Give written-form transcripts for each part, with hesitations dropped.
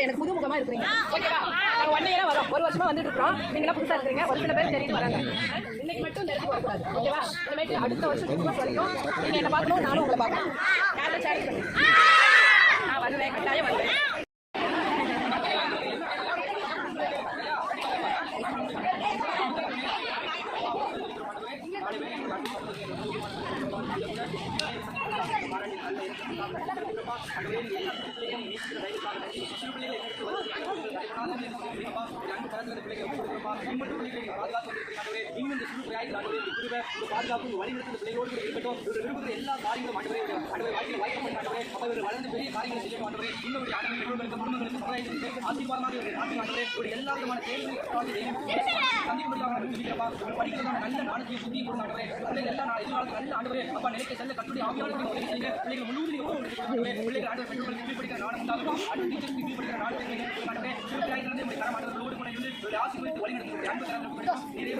எனக்கு புதுமுகமா இருக்கிறீங்க. ஓகேவா? நாங்க 1 இயரா வரோம். 1 வருஷமா வந்துட்டு இருக்கோம். நீங்க புதுசா இருக்கீங்க. ஒரு சில பேர் தெரிஞ்சு வராங்க. இன்னைக்கு மட்டும் இந்த இடத்துக்கு வரக்கூடாது. ஓகேவா? இனிமேட்டு அடுத்த வருஷம் கிறிஸ்மஸ் வரைக்கும் நீங்க என்ன பார்க்கணும், நானும் உங்களை பார்க்கணும். யாரும் சேலஞ்ச் பண்ணி நான் வருவேன், கட்டாயம் வருவேன். பாதுகாப்பு வழிநடத்தும் பிள்ளைகளோடு இருக்கட்டும். எல்லா காரியங்களும் வளர்ந்து பெரிய காரியங்களை செய்ய மாட்டவரே. இன்னொரு பெற்றோர்களுக்கு குடும்பங்களுக்கு சமுதாயத்திற்கு ஆசீர்வாதமாக ஒரு எல்லா விதமான படிக்கிறதான நல்ல நாளைக்கு சுத்தி கொடுத்தாண்டவரே. பிள்ளைகள் எல்லாம் எதிர்காலத்தில் நல்ல ஆண்டவரே அப்பா நிலைக்கு செல்ல கட்டுரை ஆவியாளர்கள் உதவி செய்யுங்க. பிள்ளைகள் முழுவதும் பிள்ளைகள் ஆண்டவர் பெற்றோர்களுக்கு கீழ்படிக்கிற நாடு உண்டாகும். அடுத்த டீச்சருக்கு கீழ்படிக்கிற நாடு சிறுபிள்ளைகளிலிருந்து தரமாட்டவர்களோடு கூட இருந்து ஆசீர்வதித்து வழிநடத்தும் அன்பு நிறைய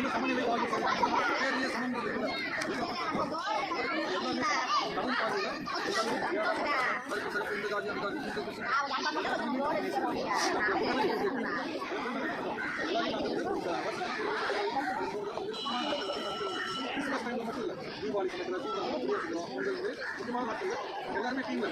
சமநிலை பேரிய சமன்றது எல்லாமே தமிழ் பாதையில் இந்த காரியம் தீபாவளி முக்கியமான நாட்கள் எல்லாருமே டீம்ல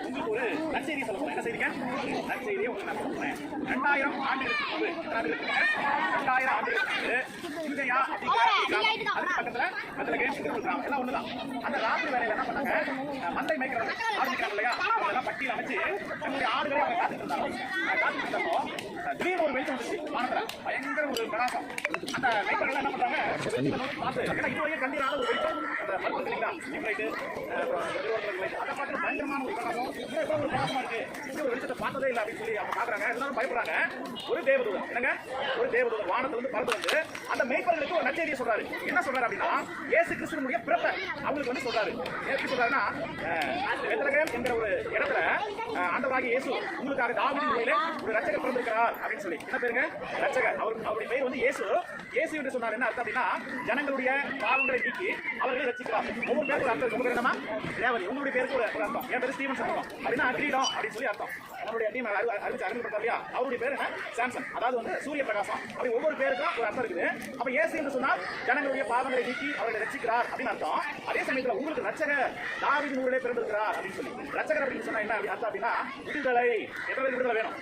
உங்களுக்கு ஒரு நற்செய்தி சொல்ல போறேன். என்ன செய்திங்க? நற்செய்தியை உங்களுக்கு நான் சொல்றேன். 2000 ஆண்டுகளுக்கு முன்பு 2000 ஆண்டுகளுக்கு இங்கயா அதுக்கு பக்கத்துல கிராமம் எல்லாம் ஒண்ணுதான். அந்த ராத்திரி வேலையில என்ன பண்ணாங்க? மந்தை மேய்க்கிறாங்க, ஆடு மேய்க்கிறாங்க இல்லையா? அதெல்லாம் பட்டியல் அமைச்சு தன்னுடைய ஆடுகளை அவங்க காத்துட்டு இருந்தாங்க. காத்துட்டு இருந்தப்போ திடீர்னு ஒரு வெளிச்சம் வந்துச்சு வானத்துல, பயங்கர ஒரு பிரகாசம். அந்த மேய்ப்பர்கள் என்ன பண்றாங்க? பார்த்து ஏன்னா இதுவரையும் கண்டிராத ஒரு வெளிச்சம், அந்த மருந்து இல்லைங்களா, அதை பார்த்து பயங்கரமான ஒரு பிரகாசம், ஒரு பிரகாசமா இருக்கு, இந்த ஒரு வெளிச்சத்தை பார்த்ததே இல்லை அப்படின்னு சொல்லி அவங்க பாக்குறாங்க. எல்லாரும் பயப்படுறாங்க. ஒரு தேவதூதன் என்னங்க, ஒரு தேவதூதன் வானத்துல இருந்து பறந்து வந்து அந்த மேய்ப்பர்களுக்கு ஒரு நற்செய்தியை சொல்றாரு. என்ன சொல்றாரு அப்படின்னா, இயேசு கிறிஸ்துவினுடைய பிறப்பை அவங்களுக்கு வந்து சொல்றாரு. எப்படி சொல்றாருன்னா, பெத்லகேம் என்கிற ஒரு இடத்துல ஆண்டவராகிய இயேசு உங்களுக்காக தாவீதின் ஊரிலே ஒரு ரட்சகர் பிறந்திருக்கிறார் அப்படின்னு சொல்லி. என்ன பேருங்க? ரட்சகர். அவருடைய பேர் வந்து இயேசு. இயேசு என்று சொன்னார். என்ன அர்த்தம் அப்படின்னா, ஜனங்களுடைய பாவங்களை நீக்கி அவர்களை ரட்சிக்கிறார். ஒவ்வொரு பேருக்கு அர்த்தம். உங்க பேர் என்னமா? தேவதி. உங்களுடைய பேருக்கு ஒரு அர்த்தம். என் பேர் ஸ்டீவன் சொல்லுவோம் அப்படின்னா கிரீடம் அப்படின்னு சொல்லி அர்த்தம். நம்மளுடைய டீம் அறிமுகப்படுத்தா இல்லையா, அவருடைய பேர் என்ன? சாம்சன், அதாவது வந்து சூரிய பிரகாசம். அப்படி ஒவ்வொரு பேருக்கும் ஒரு அர்த்தம் இருக்குது. அப்ப இயேசு என்று சொன்னால் ஜனங்களுடைய பாவங்களை நீக்கி அவர்களை ரட்சிக்கிறார் அப்படின்னு அர்த்தம். அதே சமயத்தில் உங்களுக்கு ரட்சகர் தாவீதின் ஊரிலே பிறந்திருக்கிறார் அப்படின்னு சொல்லி. ரட்சகர் அப்படின்னு சொன்னா என்ன அர்த்தம் அப்படின்னா விடுதலை. எத்தனை விடுதலை வேணும்?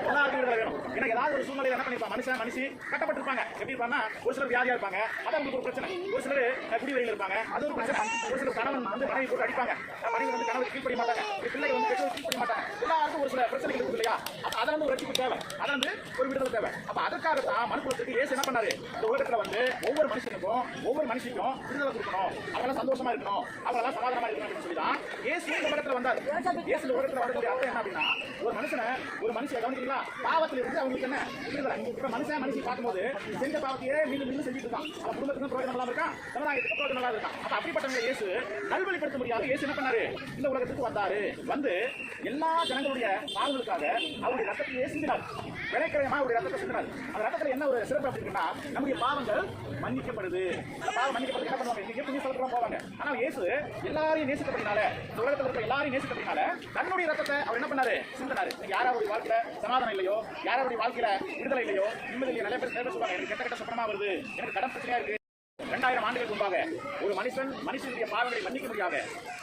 எல்லாருக்கும் விடுதலை வேணும். ஏன்னா ஏதாவது ஒரு சூழ்நிலை என்ன பண்ணிருப்பாங்க, மனுஷி கட்டப்பட்டிருப்பாங்க. எப்படி இருப்பாங்கன்னா, ஒரு சிலர் வியாதியா இருப்பாங்க, அது அவங்களுக்கு ஒரு பிரச்சனை. ஒரு சிலர் குடிவெளியில் இருப்பாங்க, அது ஒரு பிரச்சனை. ஒரு சிலர் கணவன் வந்து மனைவி போட்டு அடிப்பாங்க, மனைவி வந்து கணவன் கீழ்படி மாட்டாங்க, பிள்ளை வந்து பெற்றோர் கீழ்படி மாட்டாங்க. எல்லாருக்கும் ஒரு சில பிரச்சனைகள் இருக்கு இல்லையா? அதை வந்து ஒரு ரட்சிப்பு தேவை, அதை வந்து ஒரு விடுதலை தேவை. அப்ப அதற்காகத்தான் மனுக்குலத்துக்கு இயேசு என்ன பண்ணாரு? இந்த உலகத்துல வந்து ஒவ்வொரு மனுஷனுக்கும் ஒவ்வொரு மனுஷிக்கும் விடுதலை கொடுக்கணும், அவங்களாம் சந்தோஷமா இருக்கணும், அவங்களாம் சமாதானமா இருக்கணும் அப்படின்னு சொல்லிதான் இயேசு இந்த உலகத்துல வந்தார். இயேசு இந்த உலகத்துல வரக்கூடிய அர்த்தம் என்ன அப்படின்னா, ஒரு மனுஷனை கவனிக்கிறீங்களா, பாவத்தில் இருந்து அவங்களுக்கு என்ன விடுதலை. இப்ப மனுஷி பார்க்கும்போது செஞ்ச பாவத்தையே மீண்டும் செஞ்சுட்டு இருக்கான். அவன் குடும்பத்துக்கு பிரயோஜனம் இல்லாம இருக்கான், சமுதாயத்துக்கு பிரயோஜனம் இல்லாம இருக்கான். அப்ப அப்படிப்பட்ட இயேசு நல்வழிப்படுத்த முடியாது. இயேசு என்ன பண்ணாரு? இந்த உலகத்துக்கு வந்தாரு. வந்து எல்லா ஜனங்களுடைய பாவங்களுக்காக அவருடைய ரத்தத்தையே சிந்தினார். விலைக்கிரயமா அவருடைய ரத்தத்தை சிந்தினார். அந்த ரத்தத்துல என்ன ஒரு சிறப்பு அப்படின்னா, நம்முடைய பாவங்கள் மன்னிக்கப்படுது. பாவம் மன்னிக்கப்படுது. என்ன பண்ணுவாங்க? இங்க புண்ணிய ஸ்தலத்துக்கு போவாங்க. ஆனா இயேசு எல்லாரையும் நேசிக்கப்பட்டனால, இந்த உலகத்துல இருக்க எல்லாரையும் நேசிக்கப்பட்டனால தன்னுடைய ரத்தத்தை அவர் என்ன பண்ணாரு? சிந்தினாரு. யாராவது வாழ்க்கையில சமாதானம் இல்லையோ, யாராவது வாழ்க்கையில விடுதலை இல்லையோ, நிம்மதி இல்லையோ, நிறைய பேர் சொல்லுவாங்க, எனக்கு கெட்ட சொப்பனமா வருது, எனக்கு கடன் பிரச்சனையா இருக்கு. 2000 ஆண்டுகளுக்கு முன்பாக ஒரு மனுஷனுடைய பாவங்களை மன்னிக்க முடியாத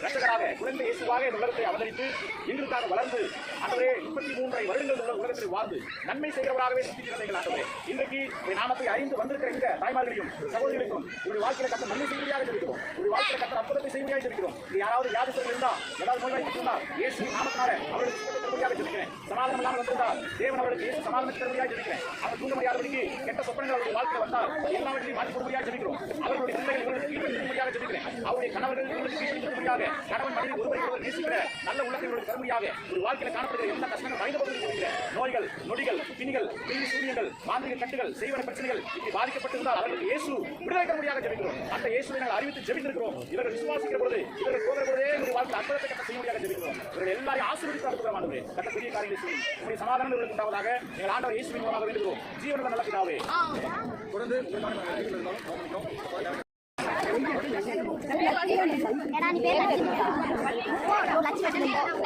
ரட்சகராக குழந்தை இயேசுவாக இந்த உலகத்தை அவதரித்து எங்களுக்காக வளர்ந்து ஆண்டவரே 33 வருடங்கள் உலகத்தில் வாழ்ந்து நன்மை செய்கிறவராகவே சுற்றிக்கிறீர்கள். ஆண்டவரே, இன்றைக்கு நாமத்தை அறிந்து வந்திருக்கிற இந்த தாய்மார்களையும் சகோதரிகளுக்கும் உங்களுடைய வாழ்க்கையில கத்த நன்மை செய்வதாக இருக்கிறோம். உங்களுடைய வாழ்க்கையில கத்த அற்புதத்தை செய்வதாக இருக்கிறோம். யாராவது வியாதிகள் இருந்தா, ஏதாவது நோய்வாய்ப்பட்டிருந்தா, இயேசு நாமத்தினால அவர்களுக்கு இருக்கிறேன். சமாதானம் இல்லாமல் வந்திருந்தால் தேவன் அவர்களுக்கு இயேசு சமாதானத்தை தருவதாக இருக்கிறேன். அவர் தூங்க முடியாதபடிக்கு கெட்ட சொப்பனங்கள் அவருடைய வாழ்க்கை வந்தால் எல்லாவற்றையும் மாற்றி கொடுப்பதாக இருக்கிறோம். அவர்களுடைய பிள்ளைகள் கீழ்ப்படுத்தும்படியாக ஜெபிக்கிறேன். அவருடைய கணவர்கள் இவர்களுக்கு கீழ்ப்படுத்தும்படியாக கணவன் மனைவி ஒருவரை நேசிக்கிற நல்ல உள்ளத்தை இவர்களுக்கு தரும்படியாக ஒரு வாழ்க்கையில காணப்படுகிற எல்லா கஷ்டங்கள் மனித பகுதியில் ஜெபிக்கிறேன். நோய்கள், நொடிகள், பிணிகள், பில்லி சூரியங்கள், மாந்திரிக கட்டுகள், செய்வன பிரச்சனைகள் இப்படி பாதிக்கப்பட்டிருந்தால் அவர்களுக்கு இயேசு விடுதலை தரும்படியாக ஜெபிக்கிறோம். அந்த இயேசுவை நாங்கள் அறிவித்து ஜெபித்திருக்கிறோம். இவர்கள் விசுவாசிக்கிற பொழுது இவர்கள் போகிற பொழுதே ஒரு வாழ்க்கை அற்புதத்தை கட்ட செய்யும்படியாக ஜெபிக்கிறோம். இவர்கள் எல்லாரையும் ஆசீர்வதித்து அனுப்புகிறோம். ஆண்டவரே கட்ட பெரிய காரியங்களை செய்யும். உங்களுடைய சமாதானம் இவர்களுக்கு உண்டாவதாக எங்கள் ஆண்டவர் இயேசுவின் மூலமாக வேண்டுகிறோம். ஜீவனுள்ள நல்ல பிதாவே. தொடர்ந்து உங்களுக்கான கேள்விகள் இருந்தாலும் கவனிக்கிறோம்.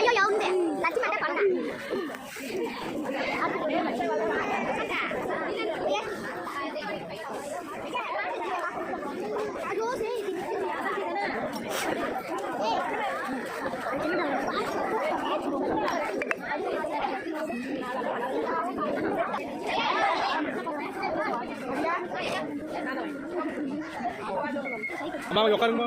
ஐயோ யாவுந்தே லட்சுமி அட்ட பண்ண ஐயோ சே அம்மா உட்காருங்க.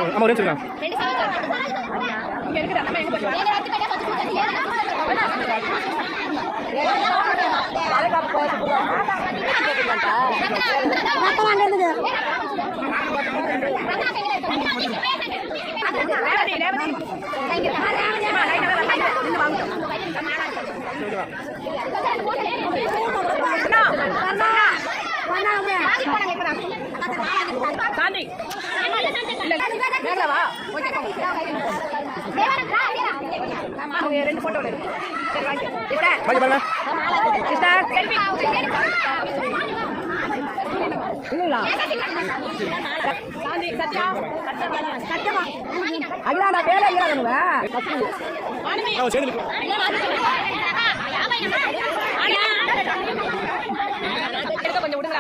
அம்மா ஒரே சொல்லுங்க. ரெண்டு போட்டோ கொஞ்சம் விடுங்க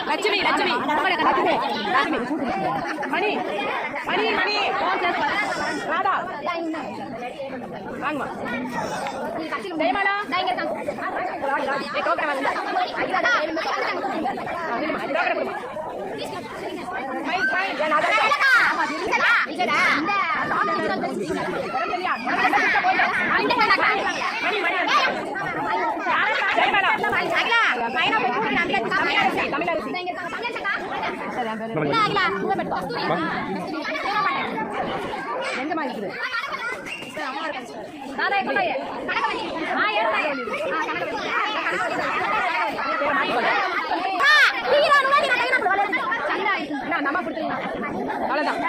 லட்சுமி லட்சுமி மணி மணி மணி ராதா வாங்கம்மா ஜெயமாலா ஜெயமாலா எங்கம்மா இருக்குது நம்ம கொடுத்துருங்க அவ்வளோதான்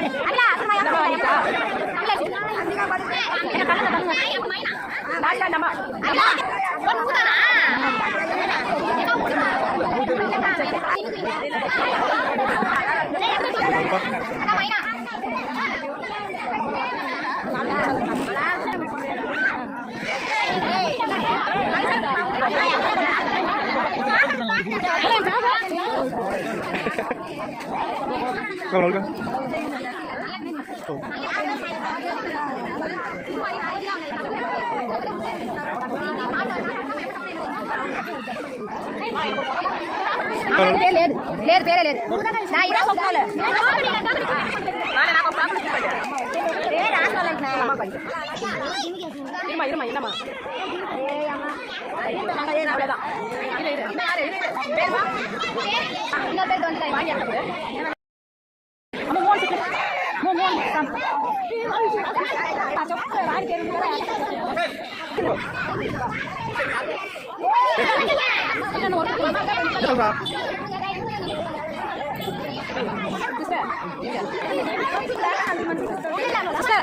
లేదు పేరే లేదు నా ఇలా కొట్టాలి இருமா இருமா என்னம்மா அவ்வளோதான் இன்னொரு பேர் வந்து வாங்கி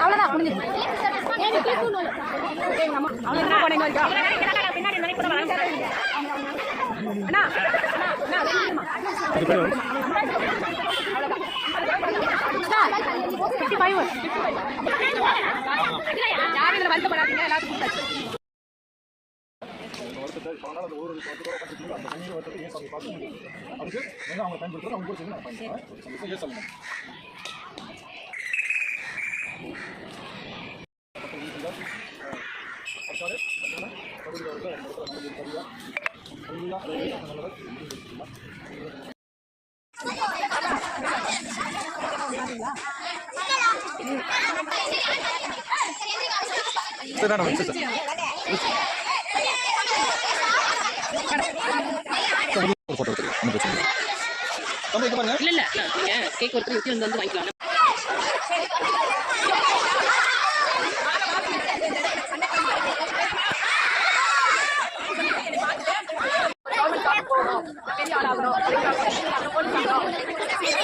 அவ்வளோதான் முடிஞ்சு யாரும் இதில் வருத்தப்படாதீங்க எல்லாத்துக்கும் அதுக்கு என்ன அவங்க பயன்படுத்துறது அவங்க கூட சேர்ந்து நான் பயன்படுத்துறேன் ஏன் சொல்லுங்க இல்ல கேக் ஒருத்தர் வந்து வாங்கிக்கலாம் பெரிய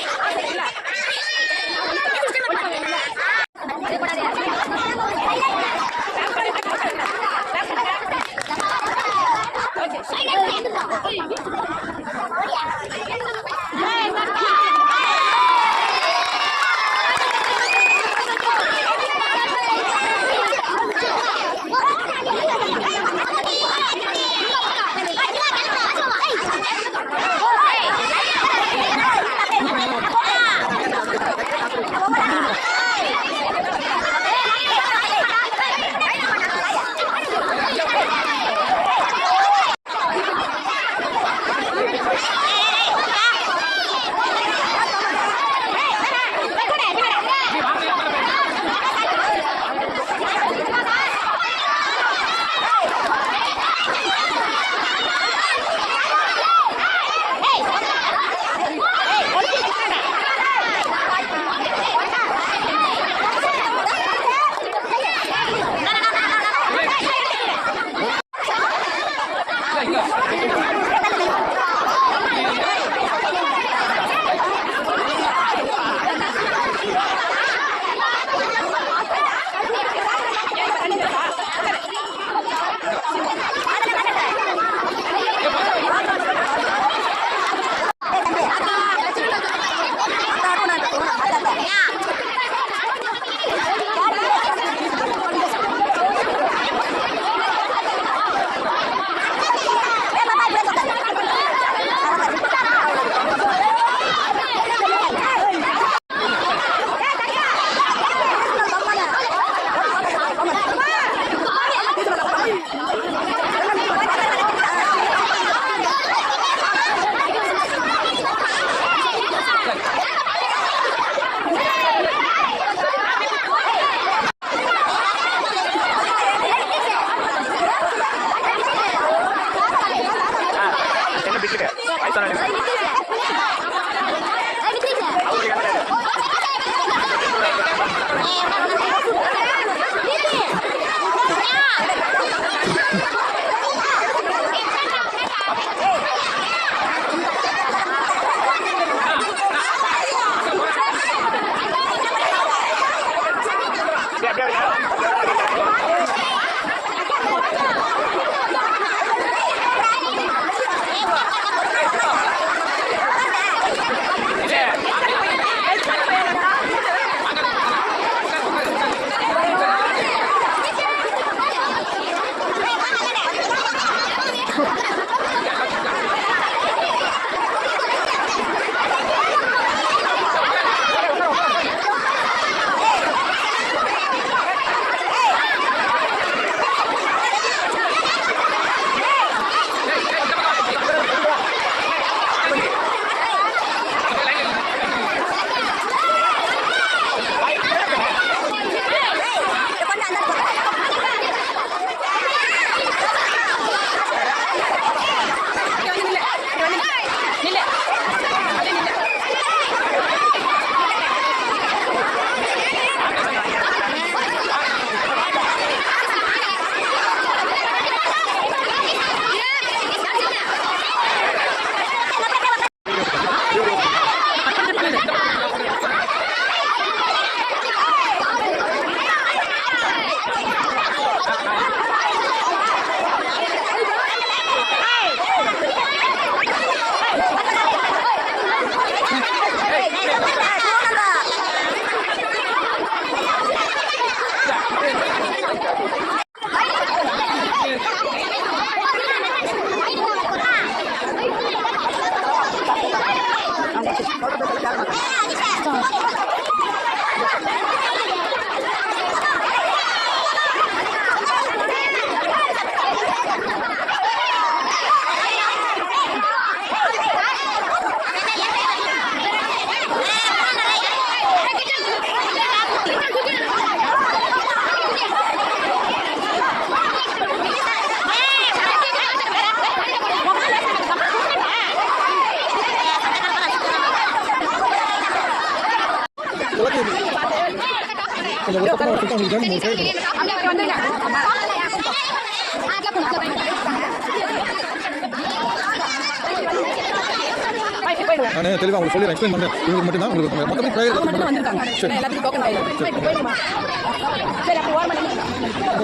நான் தெளிவாக உங்களுக்கு சொல்லி எக்ஸ்பிளைன் பண்ணுறேன். உங்களுக்கு மட்டும்தான் உங்களுக்கு மற்றபடி ப்ரேயர்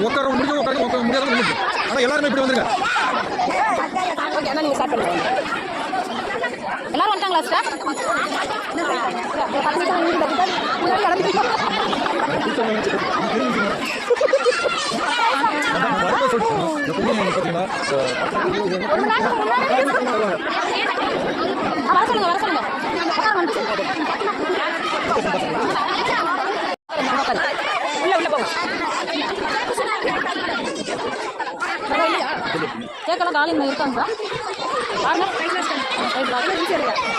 உட்கார முடிஞ்சு உட்கார முடியாத முடிஞ்சு. ஆனால் எல்லாருமே இப்படி வந்துருங்க. எல்லாரும் வந்துட்டாங்களா சார்? வர சொல்லுங்க உள்ள போங்க. கேட்கலாம் காலையில் இருக்காங்க சார். பாருங்க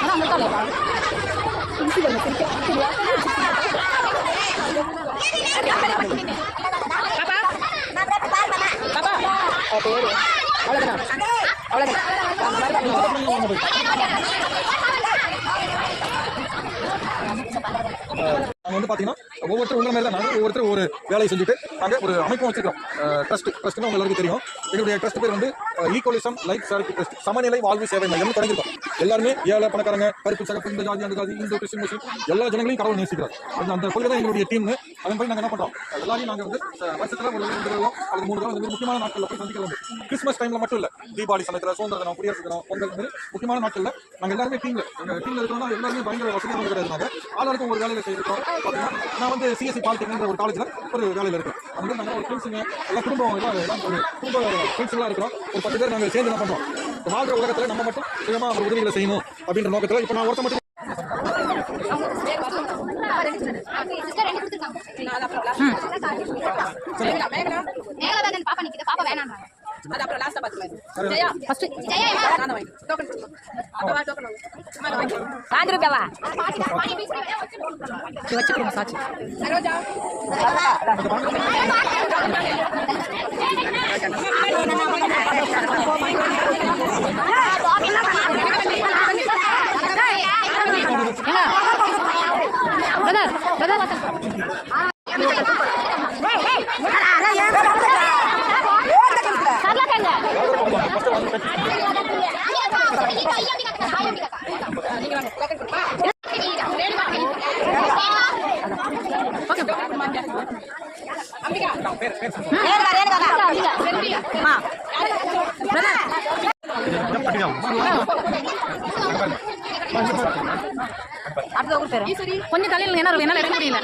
ஆனால் முட்டாளே பேரு அவ்வளோதான் நாங்கள் வந்து பார்த்தீங்கன்னா ஒவ்வொருத்தரும் உங்களை மாதிரி தான் நாங்கள் ஒவ்வொருத்தரும் ஒரு வேலையை செஞ்சுட்டு நாங்கள் ஒரு அமைப்பும் வச்சுருக்கோம். ட்ரஸ்ட்னு உங்க எல்லாருக்கும் தெரியும். எங்களுடைய ட்ரஸ்ட் பேர் வந்து ஈக்குவலிசம் லைஃப் சேரிட்டி ட்ரஸ்ட், சமநிலை வாழ்வு சேவை மையம் தொடங்கியிருக்கோம். எல்லாருமே ஏழை பணக்காரங்க கருப்பு சகப்பு இந்த ஜாதி அந்த ஜாதி இந்து கிறிஸ்டின் முஸ்லீம் எல்லா ஜனங்களையும் கடவுள் நேசிக்கிறார். அந்த கொள்கை தான் எங்களுடைய டீம். அதன்படி நாங்கள் என்ன பண்ணுறோம், எல்லாரையும் நாங்கள் வந்து வருஷத்தில் ஒரு 2 தடவை அல்லது 3 தடவை முக்கியமான நாட்களில் போய் சந்திக்கிறது வந்து கிறிஸ்மஸ் டைமில் மட்டும் இல்லை, தீபாவளி சமயத்தில், சுதந்திர தினம், குடியரசு தினம், பொங்கல் மாதிரி முக்கியமான நாட்களில் நாங்கள் எல்லாருமே டீமில் இருக்கிறோம்னா எல்லாருமே பயங்கர வசதியாக கிடையாது. ஆளாருக்கும் ஒரு வேலையில் செய்திருக்கோம். நான் வந்து சிஎஸ்சி பாலிடெக்னிக் ஒரு காலேஜில் ஒரு வேலையில் இருக்கேன். வந்து நாங்கள் ஒரு ஃப்ரெண்ட்ஸுங்க எல்லாம் குடும்பம் குடும்ப ஃப்ரெண்ட்ஸ்லாம் இருக்கிறோம். ஒரு 10 பேர் நாங்கள் சேர்ந்து என்ன பண்ணுறோம், வாழ்கிற உலகத்தில் நம்ம மட்டும் சுயமாக ஒரு உதவிகளை செய்யணும் அப்படின்ற நோக்கத்தில் இப்போ நான் ஒருத்த மட்டும் சாட்சி கொஞ்சம் தலையில் என்ன என்னால எடுக்க முடியல.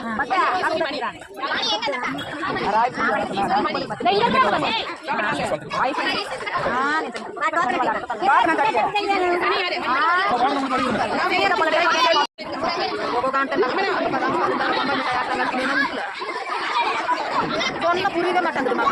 சொன்ன புரியுத மாட்டேங்குது.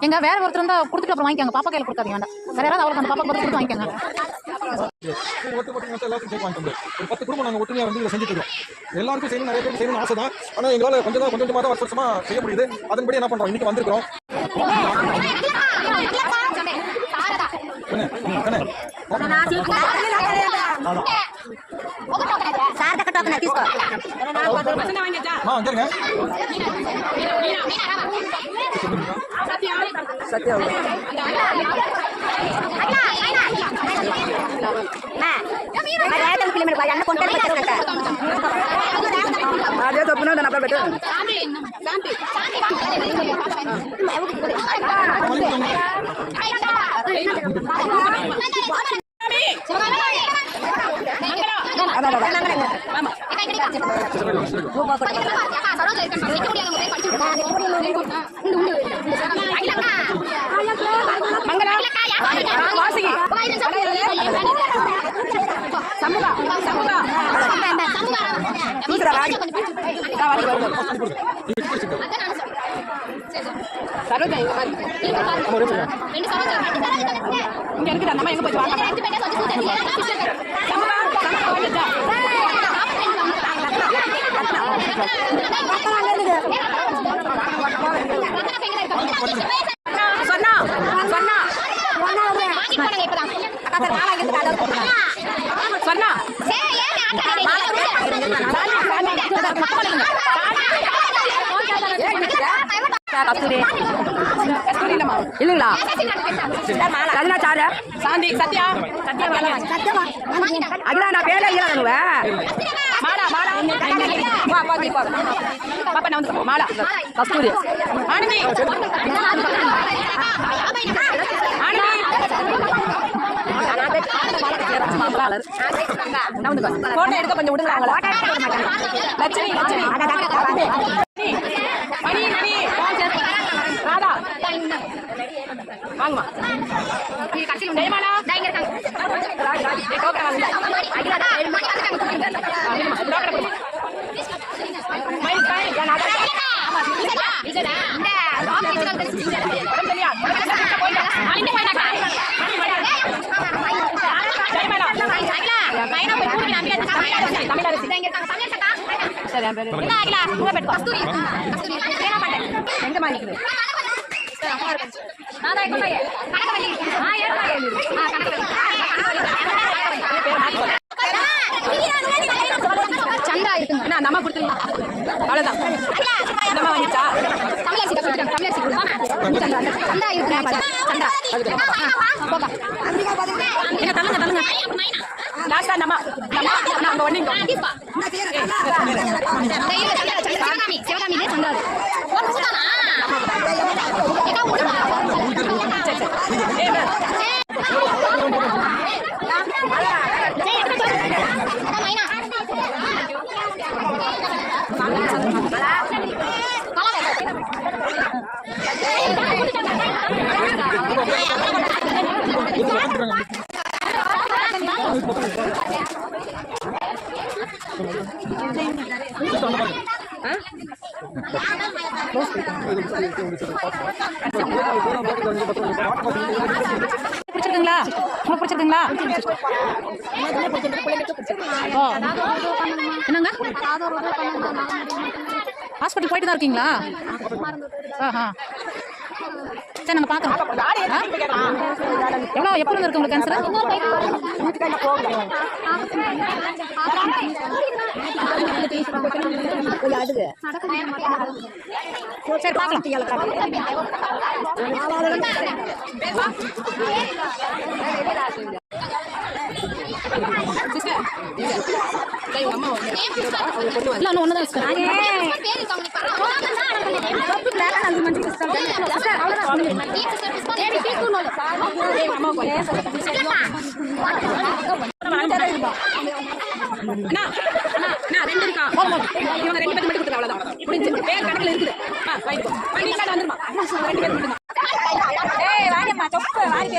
எங்க வேற ஒருத்தர் இருந்தா கொடுத்துட்டு அப்புறம் வாங்கிக்காங்க. பாப்பா கையில கொடுக்காதீங்க, வேண்டாம். வேற யாராவது அவளுக்கு அந்த பாப்பா கொடுத்து வாங்கிக்காங்க. ஒரு 10 குடும்பம் நாங்கள் ஒற்றுமையாக வந்து இதை செஞ்சுட்டு இருக்கோம். எல்லாருக்கும் செய்யணும், நிறைய பேருக்கு செய்யணும்னு ஆசை தான். ஆனால் எங்களால் கொஞ்சமாக தான் வருஷமா செய்ய முடியுது. அதன்படி என்ன பண்ணுறோம், இன்னைக்கு வந்திருக்கிறோம். இங்க இருக்குதா நம்ம எங்க போய் வாங்க. சொன்னா சொன்னா சொன்னா இல்லைங்களா? சாந்தி சத்யா அதுதான் நான் பேர மாலா மாலா பாப்பா நான் வந்து மாலா கஸ்தூரி ஆனந்தி போட்டோ எடுக்க கொஞ்சம் விடுங்க. லட்சுமி லட்சுமி மணி மணி ராதா வாங்கம்மா. ஜெயமாலா சந்தா இருக்குங்க நம்ம கொடுத்துருங்க. அவ்வளவுதான் நம்ம வாங்கிச்சா தமிழரசி தமிழரசி சந்தா இருக்கு. சந்தா என்ன தள்ளுங்க தள்ளுங்க. லாஸ்டா நம்ம நம்ம ஒண்ணு சிவகாமி சந்தாது இருக்கு உங்களுக்கு சரி பிடிச்சிருக்குங்களா உங்களுக்கு பிடிச்சிருக்குங்களா ஓ என்னங்க ஹாஸ்பிட்டல் போயிட்டு தான் இருக்கீங்களா ஆஹா சரி நாங்கள் பார்க்குறோம் எவ்வளோ எப்போ இருக்கு உங்களுக்கு கேன்சர் சரி பார்க்கலாம் இல்லை ஒன்று தான் ரெண்டு இருக்கா இவங்க 2 பேர் மட்டும் கொடுத்துரு அவ்வளவுதான் முடிஞ்சு பேர் கணக்குல இருக்குது வாங்கிக்கோ வந்துருமா 2 பேர் மட்டும் ஏய் வாங்கம்மா தொப்பு வாங்கி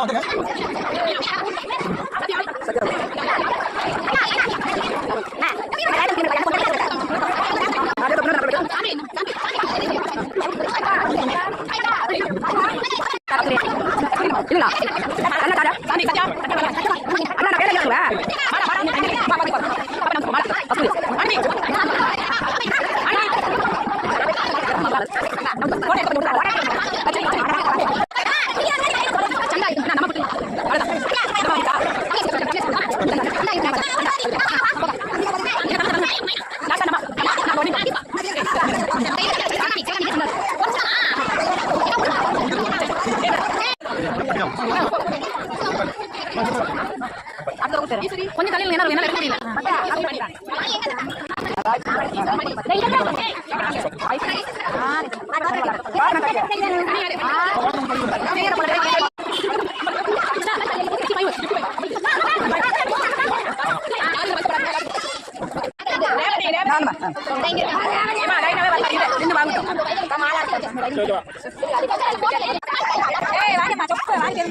வந்துங்க. கொஞ்சம் தலையில் என்ன எடுக்க முடியல. வாங்கம்மா சொப்பு வாங்கி